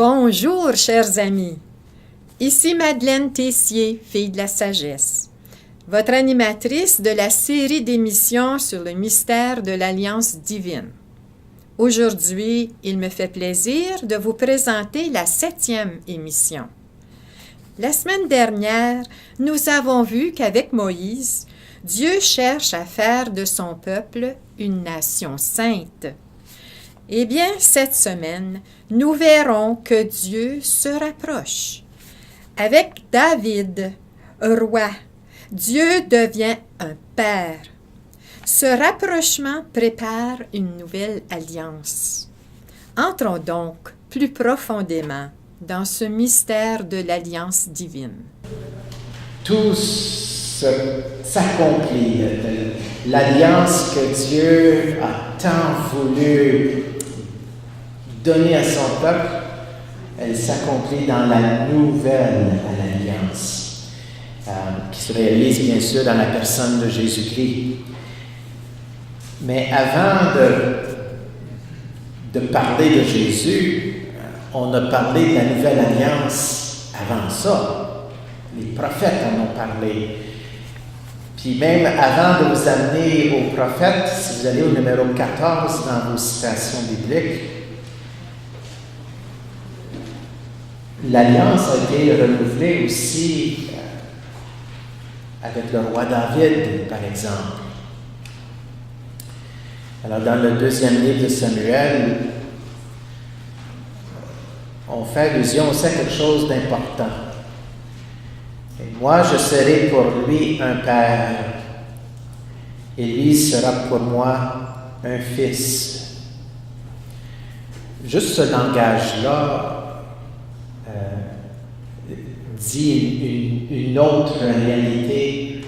Bonjour, chers amis. Ici Madeleine Tessier, fille de la sagesse, votre animatrice de la série d'émissions sur le mystère de l'Alliance divine. Aujourd'hui, il me fait plaisir de vous présenter la 7e émission. La semaine dernière, nous avons vu qu'avec Moïse, Dieu cherche à faire de son peuple une nation sainte. Eh bien, cette semaine, nous verrons que Dieu se rapproche. Avec David, roi, Dieu devient un père. Ce rapprochement prépare une nouvelle alliance. Entrons donc plus profondément dans ce mystère de l'alliance divine. Tout s'accomplit. L'alliance que Dieu a tant voulu donner à son peuple, elle s'accomplit dans la nouvelle alliance, qui se réalise bien sûr dans la personne de Jésus-Christ. Mais avant de parler de Jésus, on a parlé de la nouvelle alliance avant ça. Les prophètes en ont parlé. Puis même avant de vous amener aux prophètes, si vous allez au numéro 14 dans vos citations bibliques, l'alliance a été renouvelée aussi avec le roi David, par exemple. Alors, dans le 2e livre de Samuel, on fait allusion aussi à quelque chose d'important. Et moi, je serai pour lui un père, et lui sera pour moi un fils. Juste ce langage-là dit une autre réalité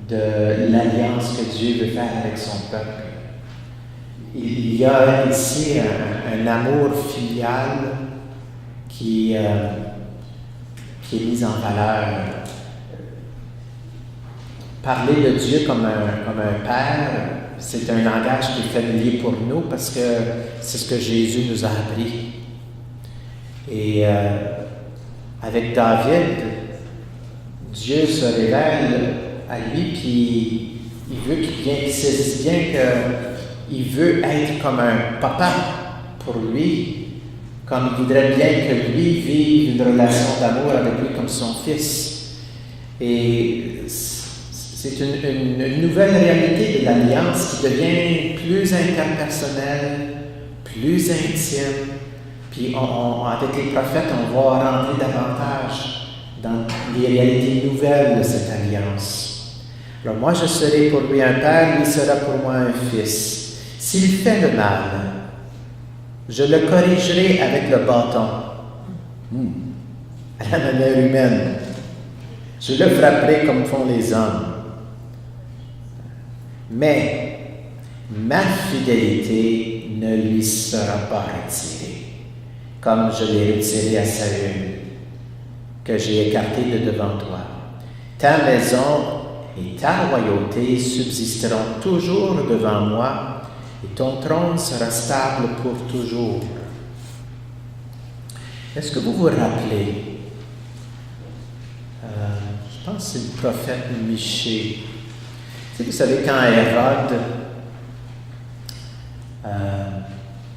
de l'alliance que Dieu veut faire avec son peuple. Il y a ici un amour filial qui est mis en valeur. Parler de Dieu comme un père, c'est un langage qui est familier pour nous parce que c'est ce que Jésus nous a appris. Et avec David, Dieu se révèle à lui, puis il veut qu'il saisisse bien qu'il veut être comme un papa pour lui, comme il voudrait bien que lui vive une relation d'amour avec lui comme son fils. Et c'est une nouvelle réalité de l'alliance qui devient plus interpersonnelle, plus intime. Puis avec les prophètes, on va rentrer davantage dans les réalités nouvelles de cette alliance. Alors moi, je serai pour lui un père, lui sera pour moi un fils. S'il fait le mal, je le corrigerai avec le bâton, à la manière humaine. Je le frapperai comme font les hommes. Mais ma fidélité ne lui sera pas retirée, comme je l'ai retiré à Saül, que j'ai écarté de devant toi. Ta maison et ta royauté subsisteront toujours devant moi, et ton trône sera stable pour toujours. Est-ce que vous vous rappelez, je pense que c'est le prophète Michée. Tu sais, vous savez, quand Hérode,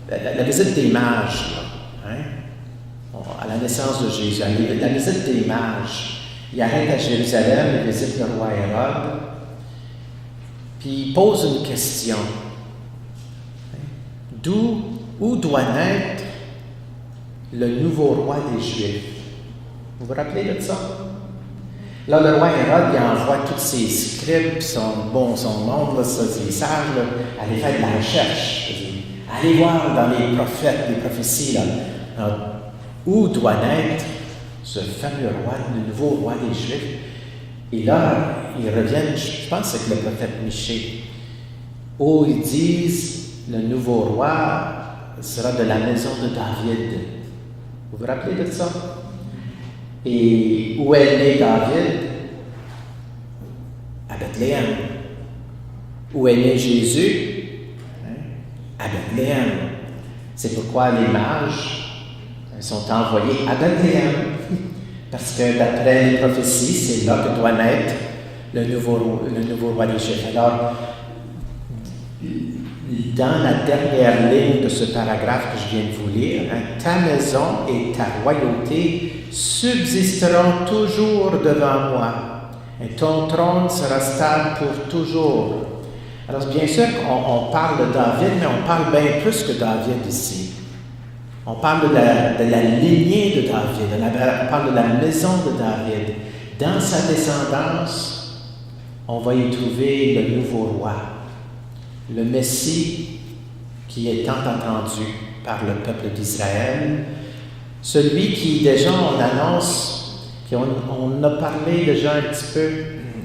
la visite des mages, là, à la naissance de Jésus, la visite des mages, il arrête à Jérusalem, il visite le roi Hérode, puis il pose une question. Où doit naître le nouveau roi des Juifs? Vous vous rappelez de ça? Là, le roi Hérode, il envoie tous ses scribes, son monde, là, ses sages, là, aller faire de la recherche. Allez voir dans les prophètes, les prophéties, là. Alors, où doit naître ce fameux roi, le nouveau roi des Juifs? Et là, ils reviennent, je pense que c'est le prophète Michée, où ils disent, le nouveau roi sera de la maison de David. Vous vous rappelez de ça? Et où est né David? À Bethléem. Où est né Jésus? À Bethléem. C'est pourquoi les mages, Ils sont envoyés à Bethléem, parce que d'après les prophéties, c'est là que doit naître le nouveau roi des Juifs. Alors, dans la dernière ligne de ce paragraphe que je viens de vous lire, ta maison et ta royauté subsisteront toujours devant moi, et ton trône sera stable pour toujours. Alors, bien sûr, on parle de David, mais on parle bien plus que David ici. On parle de la lignée de David, on parle de la maison de David. Dans sa descendance, on va y trouver le nouveau roi, le Messie qui est tant attendu par le peuple d'Israël, celui qui déjà on annonce, on a parlé déjà un petit peu,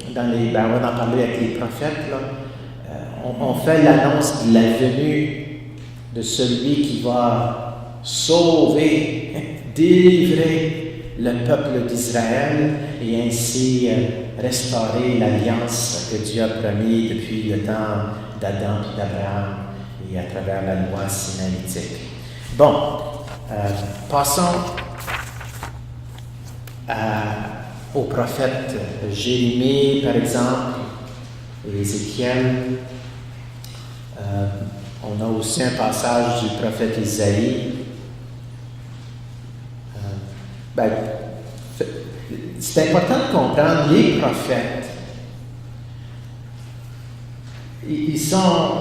on va en parler avec les prophètes, là. On fait l'annonce de la venue de celui qui va sauver, délivrer le peuple d'Israël et ainsi restaurer l'alliance que Dieu a promis depuis le temps d'Adam et d'Abraham et à travers la loi sinaïtique. Bon, passons au prophète Jérémie, par exemple, et Ézéchiel. On a aussi un passage du prophète Isaïe. C'est important de comprendre les prophètes. Ils sont...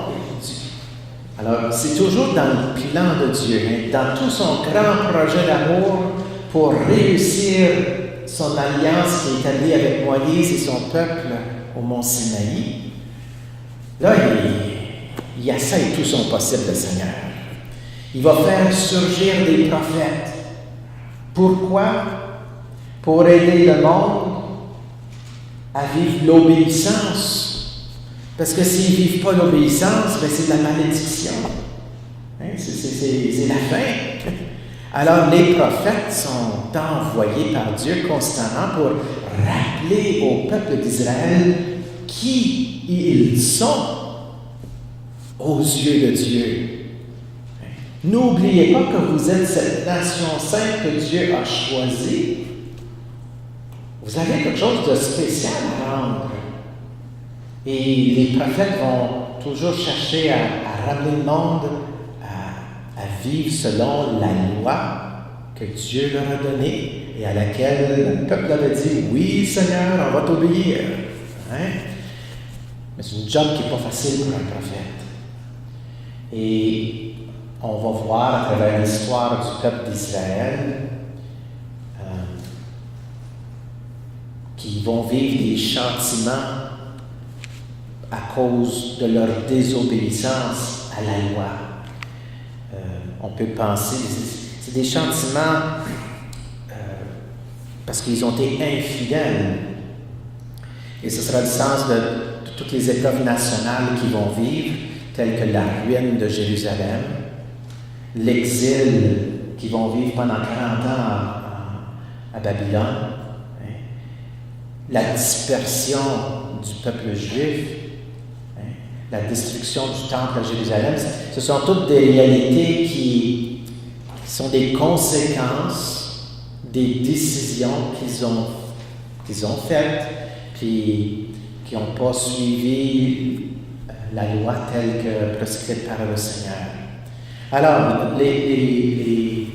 Alors, c'est toujours dans le plan de Dieu, hein, dans tout son grand projet d'amour pour réussir son alliance qui est établie avec Moïse et son peuple au mont Sinaï. Là, il essaie tout son possible, le Seigneur. Il va faire surgir des prophètes. Pourquoi? Pour aider le monde à vivre l'obéissance. Parce que s'ils ne vivent pas l'obéissance, c'est de la malédiction. Hein? C'est la fin. Alors les prophètes sont envoyés par Dieu constamment pour rappeler au peuple d'Israël qui ils sont aux yeux de Dieu. N'oubliez pas que vous êtes cette nation sainte que Dieu a choisie. Vous avez quelque chose de spécial à rendre. Et les prophètes vont toujours chercher à ramener le monde à vivre selon la loi que Dieu leur a donnée et à laquelle le peuple avait dit « Oui, Seigneur, on va t'obéir. Hein? » Mais c'est une job qui n'est pas facile pour un prophète. Et on va voir à travers l'histoire du peuple d'Israël qui vont vivre des châtiments à cause de leur désobéissance à la loi. On peut penser, c'est des châtiments parce qu'ils ont été infidèles. Et ce sera le sens de toutes les épreuves nationales qu'ils vont vivre, telles que la ruine de Jérusalem, l'exil qu'ils vont vivre pendant 40 ans à Babylone, hein, la dispersion du peuple juif, hein, la destruction du temple à Jérusalem. Ce sont toutes des réalités qui sont des conséquences des décisions qu'ils ont faites, puis qui n'ont pas suivi la loi telle que prescrite par le Seigneur. Alors, les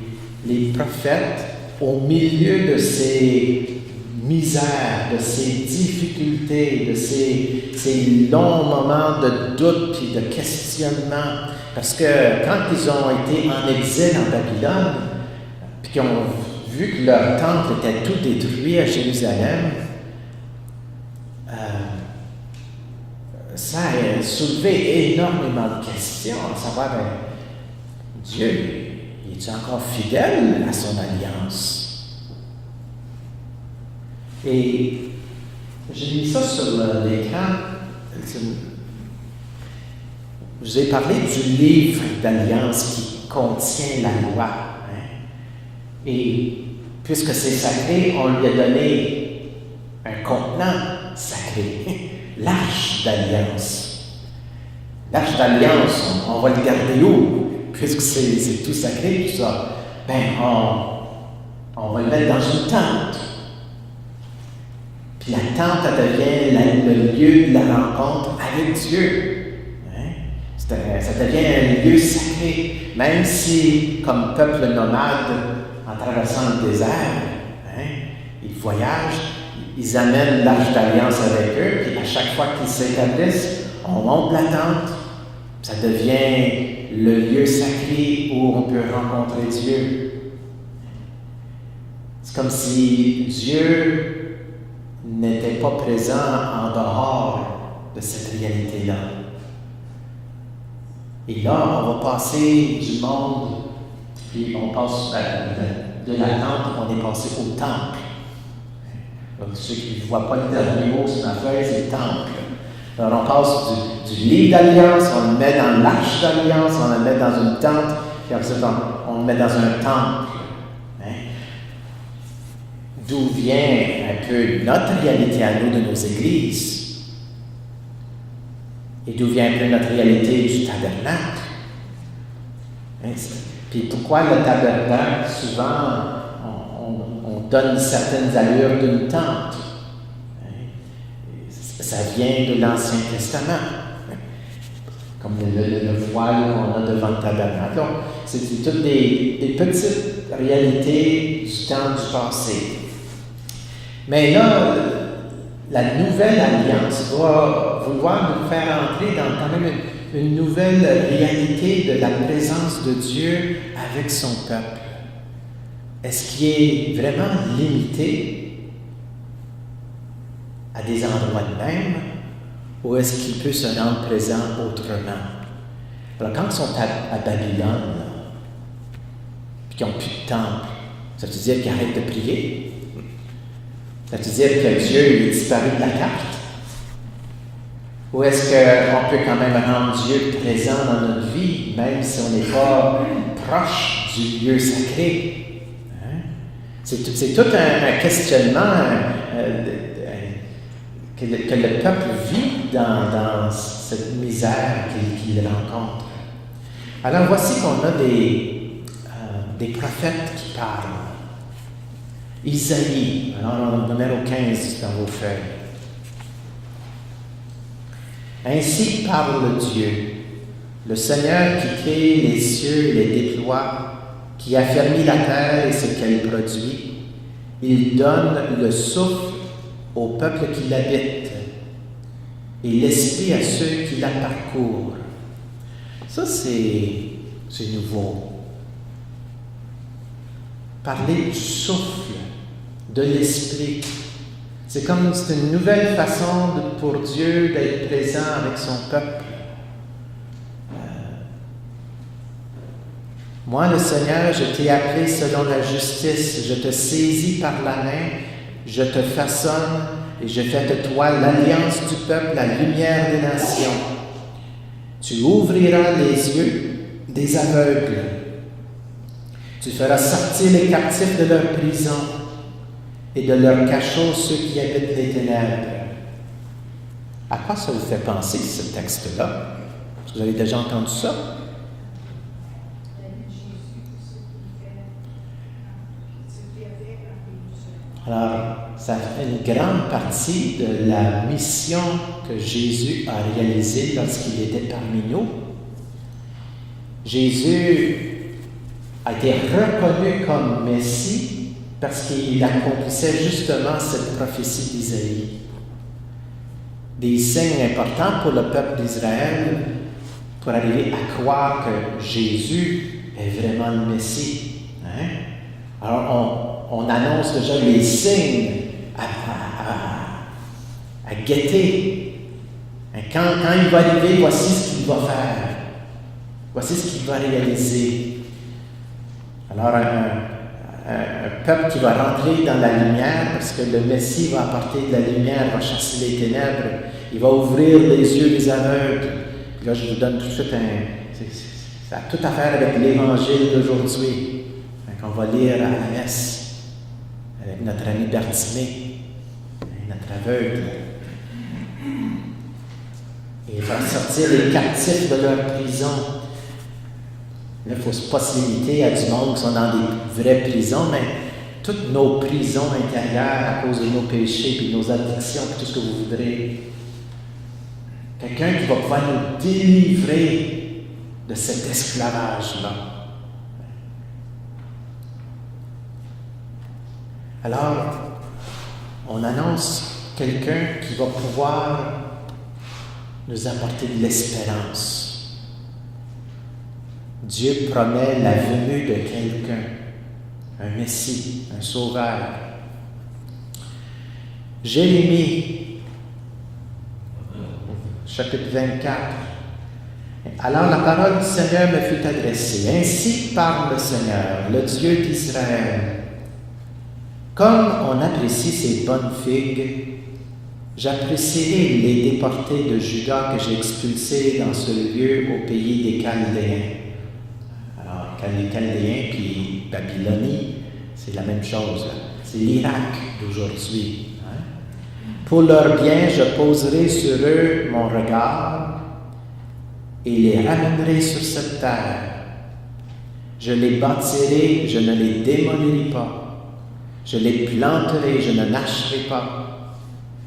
prophètes, au milieu de ces misères, de ces difficultés, de ces longs moments de doute et de questionnement, parce que quand ils ont été en exil en Babylone, puis qu'ils ont vu que leur temple était tout détruit à Jérusalem, ça a soulevé énormément de questions, à savoir, Dieu, est-il encore fidèle à son alliance? Et j'ai mis ça sur l'écran. Je vous ai parlé du livre d'alliance qui contient la loi. Hein? Et puisque c'est sacré, on lui a donné un contenant sacré. L'Arche d'Alliance. L'Arche d'Alliance, on va le garder où? Puisque c'est tout sacré, tout ça. on va le mettre dans une tente. Puis la tente, elle devient le lieu de la rencontre avec Dieu. Hein? Ça devient un lieu sacré. Même si, comme peuple nomade, en traversant le désert, hein, ils voyagent, ils amènent l'Arche d'Alliance avec eux, puis à chaque fois qu'ils s'établissent, on monte la tente. Ça devient le lieu sacré où on peut rencontrer Dieu. C'est comme si Dieu n'était pas présent en dehors de cette réalité-là. Et là, on va passer du monde, puis on passe de la tente, on est passé au temple. Donc, ceux qui ne voient pas le dernier mot sur ma feuille, c'est le temple. Alors, on passe du livre d'Alliance, on le met dans l'Arche d'Alliance, on le met dans une tente, puis après ça, on le met dans un temple. Hein? D'où vient un peu notre réalité à nous de nos églises. Et d'où vient un peu notre réalité du tabernacle. Hein? Puis pourquoi le tabernacle, souvent, on donne certaines allures d'une tente. Ça vient de l'Ancien Testament, comme le voile qu'on a devant le tabernacle. Donc, c'est toutes des petites réalités du temps du passé. Mais là, la nouvelle alliance va vouloir nous faire entrer dans quand même une nouvelle réalité de la présence de Dieu avec son peuple. Est-ce qu'il est vraiment limité à des endroits de même, ou est-ce qu'il peut se rendre présent autrement? Alors, quand ils sont à Babylone, puis qu'ils n'ont plus de temple, ça veut dire qu'ils arrêtent de prier? Ça veut dire que Dieu est disparu de la carte? Ou est-ce qu'on peut quand même rendre Dieu présent dans notre vie, même si on n'est pas proche du lieu sacré? C'est tout un questionnement que le peuple vit dans cette misère qu'il rencontre. Alors voici qu'on a des prophètes qui parlent. Isaïe, alors numéro 15 dans vos feuilles. Ainsi parle Dieu, le Seigneur qui crée les cieux et les déploie, qui affermit la terre et ce qu'elle produit. Il donne le souffle au peuple qui l'habite et l'esprit à ceux qui la parcourent. Ça, c'est nouveau. Parler du souffle, de l'esprit. C'est une nouvelle façon pour Dieu d'être présent avec son peuple. Moi, le Seigneur, je t'ai appelé selon la justice, je te saisis par la main, je te façonne et je fais de toi l'alliance du peuple, la lumière des nations. Tu ouvriras les yeux des aveugles. Tu feras sortir les captifs de leur prison et de leur cachot ceux qui habitent les ténèbres. À quoi ça vous fait penser, ce texte-là? Est-ce que vous avez déjà entendu ça? Alors, ça fait une grande partie de la mission que Jésus a réalisée lorsqu'il était parmi nous. Jésus a été reconnu comme Messie parce qu'il accomplissait justement cette prophétie d'Isaïe. Des signes importants pour le peuple d'Israël pour arriver à croire que Jésus est vraiment le Messie. Hein? Alors, on annonce déjà les signes à guetter. Quand il va arriver, voici ce qu'il va faire. Voici ce qu'il va réaliser. Alors, un peuple qui va rentrer dans la lumière, parce que le Messie va apporter de la lumière, va chasser les ténèbres, il va ouvrir les yeux des aveugles. Puis là, je vous donne tout de suite ça a tout à faire avec l'Évangile d'aujourd'hui, qu'on va lire à la messe. Avec notre ami Bartimée, notre aveugle. Et il va sortir les captifs de leur prison. il ne faut pas se limiter à du monde qui sont dans des vraies prisons, mais toutes nos prisons intérieures à cause de nos péchés, puis nos addictions, puis tout ce que vous voudrez. Quelqu'un qui va pouvoir nous délivrer de cet esclavage-là. Alors, on annonce quelqu'un qui va pouvoir nous apporter de l'espérance. Dieu promet la venue de quelqu'un, un Messie, un Sauveur. Jérémie, chapitre 24. Alors la parole du Seigneur me fut adressée. Ainsi parle le Seigneur, le Dieu d'Israël. Comme on apprécie ces bonnes figues, j'apprécierai les déportés de Juda que j'ai expulsés dans ce lieu au pays des Chaldéens. Alors, les Chaldéens puis Babylonie, c'est la même chose. C'est l'Irak d'aujourd'hui. Pour leur bien, je poserai sur eux mon regard et les ramènerai sur cette terre. Je les bâtirai, je ne les démolirai pas. Je les planterai, je ne lâcherai pas.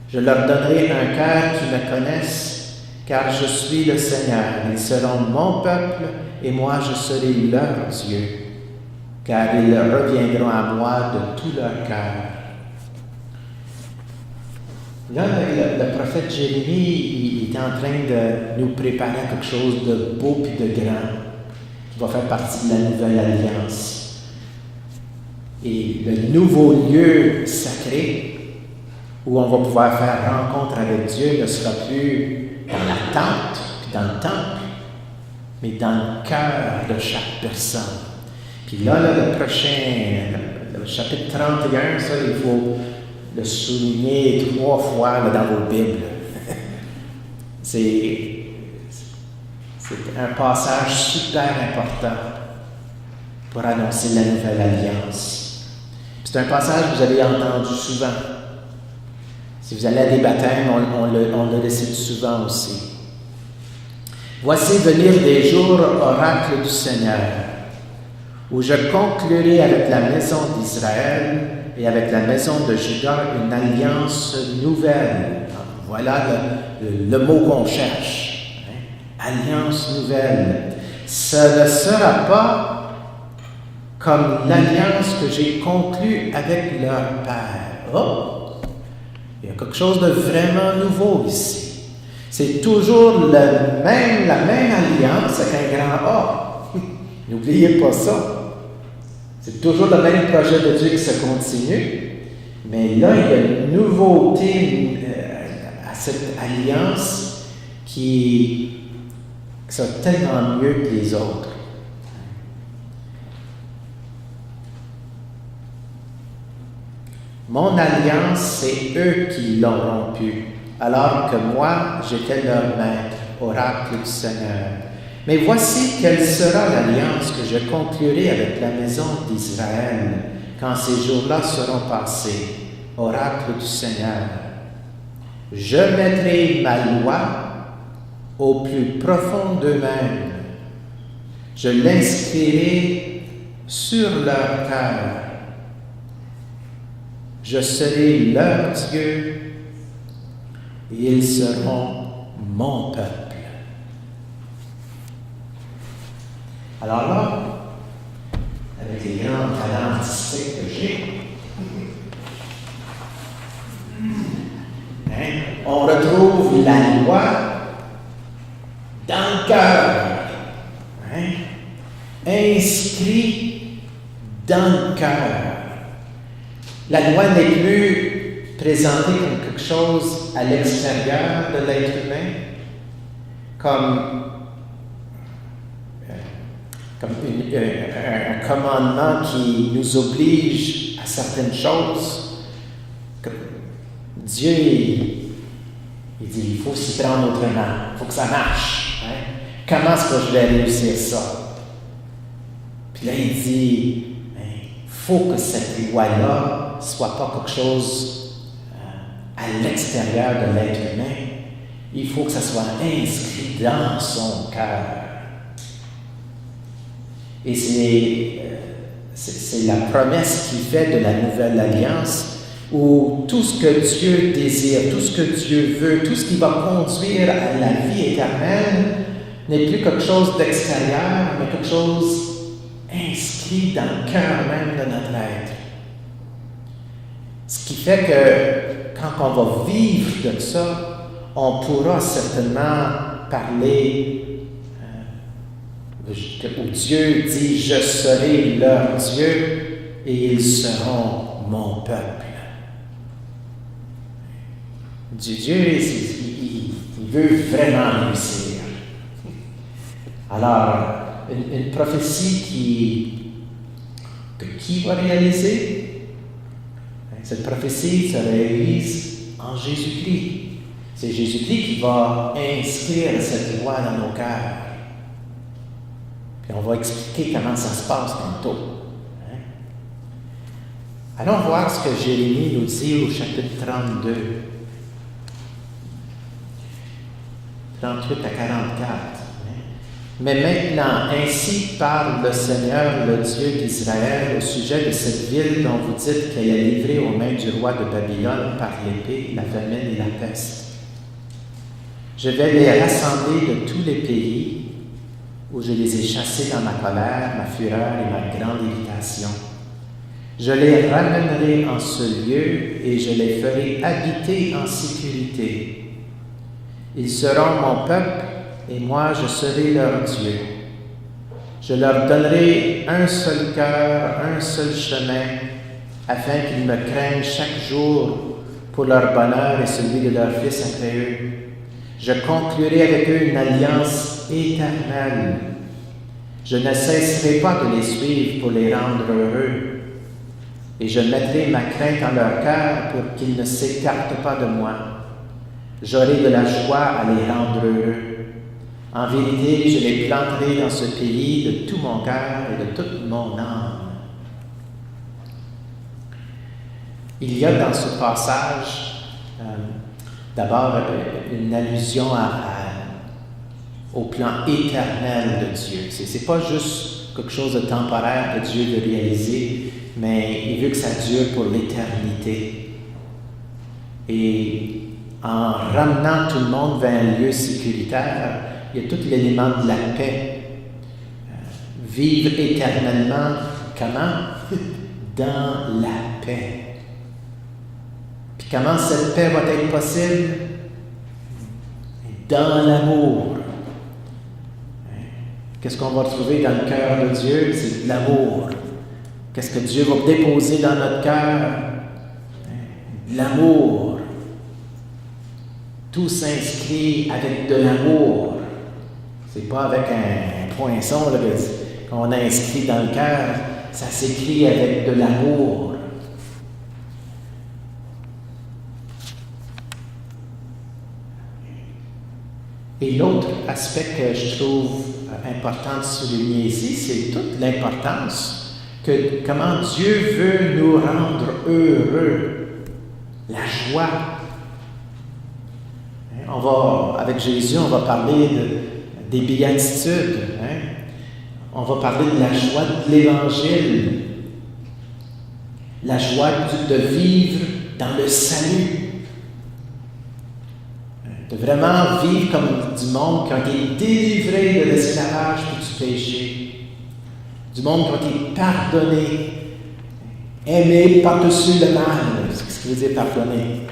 Je leur donnerai un cœur qui me connaisse, car je suis le Seigneur. Ils seront mon peuple et moi je serai leur Dieu, car ils reviendront à moi de tout leur cœur. Là, le prophète Jérémie, il est en train de nous préparer à quelque chose de beau et de grand, qui va faire partie de la nouvelle alliance. Et le nouveau lieu sacré, où on va pouvoir faire rencontre avec Dieu, ne sera plus dans la tente, puis dans le temple, mais dans le cœur de chaque personne. Puis là, le prochain, le chapitre 31, ça, il faut le souligner 3 fois là, dans vos Bibles. C'est un passage super important pour annoncer la nouvelle alliance. C'est un passage que vous avez entendu souvent. Si vous allez à des baptêmes, on le récite souvent aussi. Voici venir des jours, oracle du Seigneur, où je conclurai avec la maison d'Israël et avec la maison de Juda une alliance nouvelle. Voilà le mot qu'on cherche. Alliance nouvelle. Ce ne sera pas comme l'alliance que j'ai conclue avec leur père. Oh! Il y a quelque chose de vraiment nouveau ici. C'est toujours la même alliance avec un grand A. N'oubliez pas ça. C'est toujours le même projet de Dieu qui se continue, mais là, il y a une nouveauté à cette alliance qui sera tellement mieux que les autres. Mon alliance, c'est eux qui l'ont rompue, alors que moi, j'étais leur maître, oracle du Seigneur. Mais voici quelle sera l'alliance que je conclurai avec la maison d'Israël quand ces jours-là seront passés, oracle du Seigneur. Je mettrai ma loi au plus profond d'eux-mêmes. Je l'inscrirai sur leur cœur. Je serai leur Dieu et ils seront mon peuple. Alors là, avec les grands talents artistiques que j'ai, on retrouve la loi dans le cœur, inscrit dans le cœur. La loi n'est plus présentée comme quelque chose à l'extérieur de l'être humain, comme un commandement qui nous oblige à certaines choses. Dieu, il dit, il faut s'y prendre autrement, il faut que ça marche. Comment est-ce que je vais réussir ça? Puis là, il dit, il faut que cette loi-là ne soit pas quelque chose à l'extérieur de l'être humain. Il faut que ça soit inscrit dans son cœur. Et c'est la promesse qu'il fait de la nouvelle alliance, où tout ce que Dieu désire, tout ce que Dieu veut, tout ce qui va conduire à la vie éternelle, n'est plus quelque chose d'extérieur, mais quelque chose inscrit dans le cœur même de notre être. Ce qui fait que quand on va vivre de ça, on pourra certainement parler où Dieu dit « Je serai leur Dieu et ils seront mon peuple ». Dieu, il veut vraiment réussir. Alors, une prophétie qui va réaliser? Cette prophétie se réalise en Jésus-Christ. C'est Jésus-Christ qui va inscrire cette loi dans nos cœurs. Puis on va expliquer comment ça se passe tantôt. Allons voir ce que Jérémie nous dit au chapitre 32. 38 à 44. Mais maintenant, ainsi parle le Seigneur, le Dieu d'Israël, au sujet de cette ville dont vous dites qu'elle est livrée aux mains du roi de Babylone par l'épée, la famine et la peste. Je vais les rassembler de tous les pays où je les ai chassés dans ma colère, ma fureur et ma grande irritation. Je les ramènerai en ce lieu et je les ferai habiter en sécurité. Ils seront mon peuple et moi je serai leur Dieu. Je leur donnerai un seul cœur, un seul chemin, afin qu'ils me craignent chaque jour pour leur bonheur et celui de leurs fils après eux. Je conclurai avec eux une alliance éternelle. Je ne cesserai pas de les suivre pour les rendre heureux. Et je mettrai ma crainte en leur cœur pour qu'ils ne s'écartent pas de moi. J'aurai de la joie à les rendre heureux. En vérité, je les planterai dans ce pays de tout mon cœur et de toute mon âme. Il y a dans ce passage, d'abord, une allusion au plan éternel de Dieu. Ce n'est pas juste quelque chose de temporaire que Dieu veut réaliser, mais il veut que ça dure pour l'éternité. Et en ramenant tout le monde vers un lieu sécuritaire, il y a tout l'élément de la paix. Vivre éternellement, comment? Dans la paix. Puis comment cette paix va être possible? Dans l'amour. Qu'est-ce qu'on va trouver dans le cœur de Dieu? C'est de l'amour. Qu'est-ce que Dieu va déposer dans notre cœur? De l'amour. Tout s'inscrit avec de l'amour. C'est pas avec un poinçon là, qu'on a inscrit dans le cœur. Ça s'écrit avec de l'amour. Et l'autre aspect que je trouve important de souligner ici, c'est toute l'importance que comment Dieu veut nous rendre heureux. La joie. Avec Jésus, on va parler des béatitudes. On va parler de la joie de l'Évangile. La joie de vivre dans le salut. De vraiment vivre comme du monde qui a été délivré de l'esclavage et du péché. Du monde qui a été pardonné. Aimé par-dessus le mal. C'est ce qui veut dire pardonner.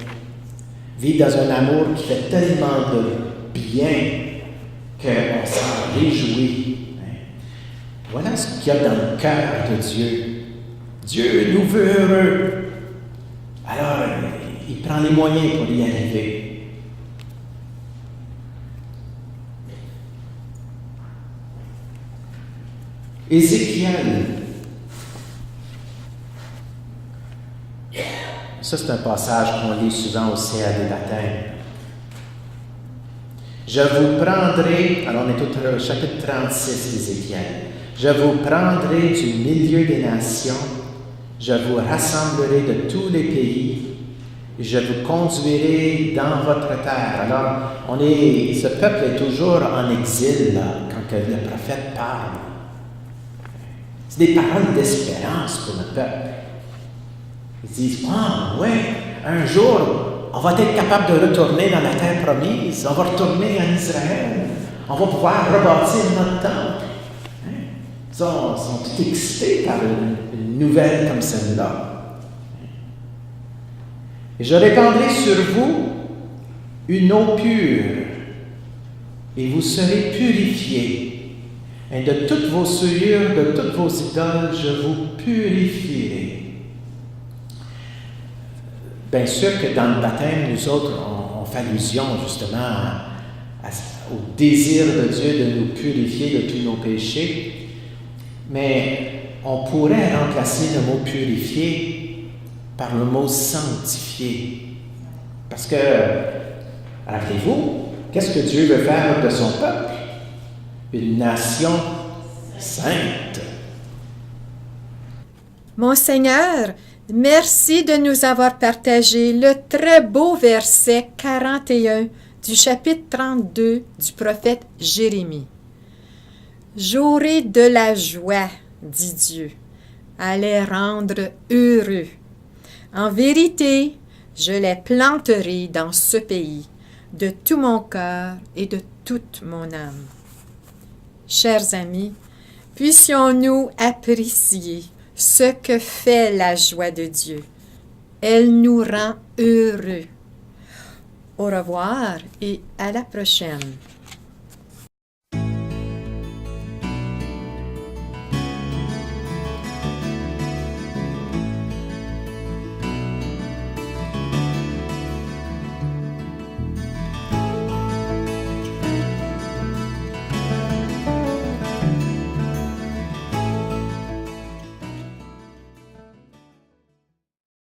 Vivre dans un amour qui fait tellement de bien qu'on s'en réjouit. Voilà ce qu'il y a dans le cœur de Dieu. Dieu nous veut heureux. Alors, il prend les moyens pour y arriver. Ézéchiel. Ça, c'est un passage qu'on lit souvent aussi à des baptêmes. Je vous prendrai, alors on est au chapitre 36 d'Ézéchiel. Je vous prendrai du milieu des nations, je vous rassemblerai de tous les pays, et je vous conduirai dans votre terre. Alors, ce peuple est toujours en exil là, quand le prophète parle. C'est des paroles d'espérance pour le peuple. Ils disent, ah, oui, un jour, on va être capable de retourner dans la terre promise, on va retourner en Israël, on va pouvoir rebâtir notre temple. Ils sont tout excités par une nouvelle comme celle-là. Et je répandrai sur vous une eau pure, et vous serez purifiés. Et de toutes vos souillures, de toutes vos idoles, je vous purifierai. Bien sûr que dans le baptême, nous autres, on fait allusion justement au désir de Dieu de nous purifier de tous nos péchés, mais on pourrait remplacer le mot purifier par le mot sanctifier. Parce que, rappelez-vous, qu'est-ce que Dieu veut faire de son peuple? Une nation sainte. Monseigneur, merci de nous avoir partagé le très beau verset 41 du chapitre 32 du prophète Jérémie. « J'aurai de la joie, dit Dieu, à les rendre heureux. En vérité, je les planterai dans ce pays de tout mon cœur et de toute mon âme. » Chers amis, puissions-nous apprécier ce que fait la joie de Dieu. Elle nous rend heureux. Au revoir et à la prochaine.